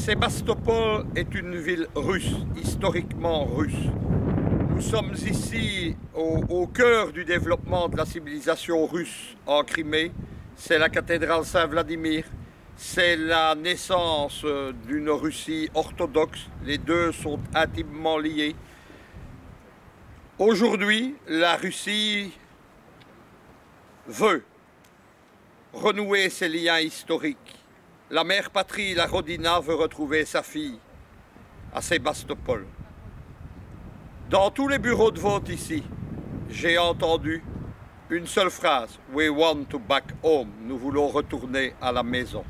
Sébastopol est une ville russe, historiquement russe. Nous sommes ici au cœur du développement de la civilisation russe en Crimée. C'est la cathédrale Saint-Vladimir, c'est la naissance d'une Russie orthodoxe. Les deux sont intimement liés. Aujourd'hui, la Russie veut renouer ses liens historiques. La mère patrie, la Rodina, veut retrouver sa fille à Sébastopol. Dans tous les bureaux de vote ici, j'ai entendu une seule phrase. We want to back home. Nous voulons retourner à la maison.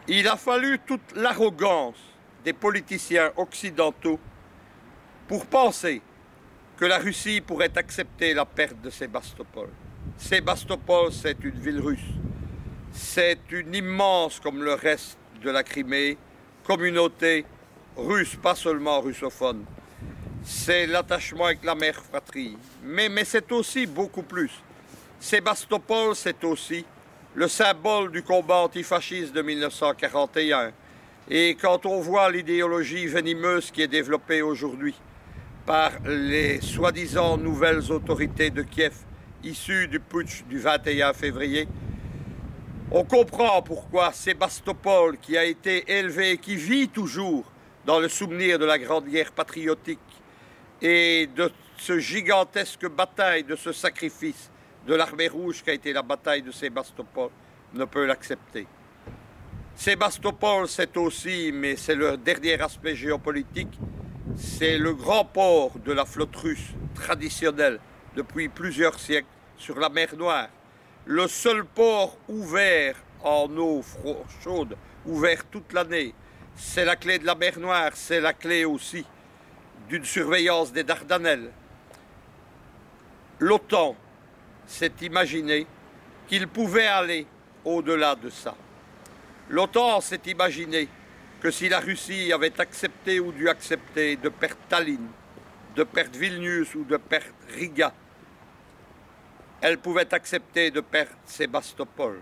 Il a fallu toute l'arrogance des politiciens occidentaux pour penser que la Russie pourrait accepter la perte de Sébastopol. Sébastopol, c'est une ville russe. C'est une immense, comme le reste de la Crimée, communauté russe, pas seulement russophone. C'est l'attachement avec la mère patrie. Mais c'est aussi beaucoup plus. Sébastopol, c'est aussi le symbole du combat antifasciste de 1941. Et quand on voit l'idéologie venimeuse qui est développée aujourd'hui par les soi-disant nouvelles autorités de Kiev, issues du putsch du 21 février, on comprend pourquoi Sébastopol, qui a été élevé, qui vit toujours dans le souvenir de la Grande Guerre patriotique et de ce gigantesque bataille, de ce sacrifice de l'armée rouge qui a été la bataille de Sébastopol, ne peut l'accepter. Sébastopol, c'est aussi, mais c'est le dernier aspect géopolitique, c'est le grand port de la flotte russe traditionnelle depuis plusieurs siècles sur la mer Noire. Le seul port ouvert en eau chaude, ouvert toute l'année. C'est la clé de la mer Noire, c'est la clé aussi d'une surveillance des Dardanelles. L'OTAN s'est imaginé qu'il pouvait aller au-delà de ça. L'OTAN s'est imaginé que si la Russie avait accepté ou dû accepter de perdre Tallinn, de perdre Vilnius ou de perdre Riga, elle pouvait accepter de perdre Sébastopol.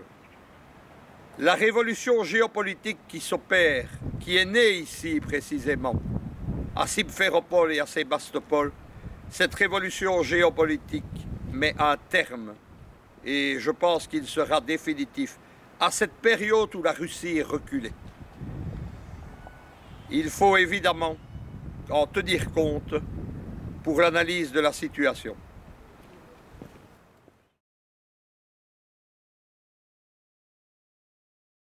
La révolution géopolitique qui s'opère, qui est née ici précisément, à Simferopol et à Sébastopol, cette révolution géopolitique met un terme, et je pense qu'il sera définitif, à cette période où la Russie est reculée. Il faut évidemment en tenir compte pour l'analyse de la situation.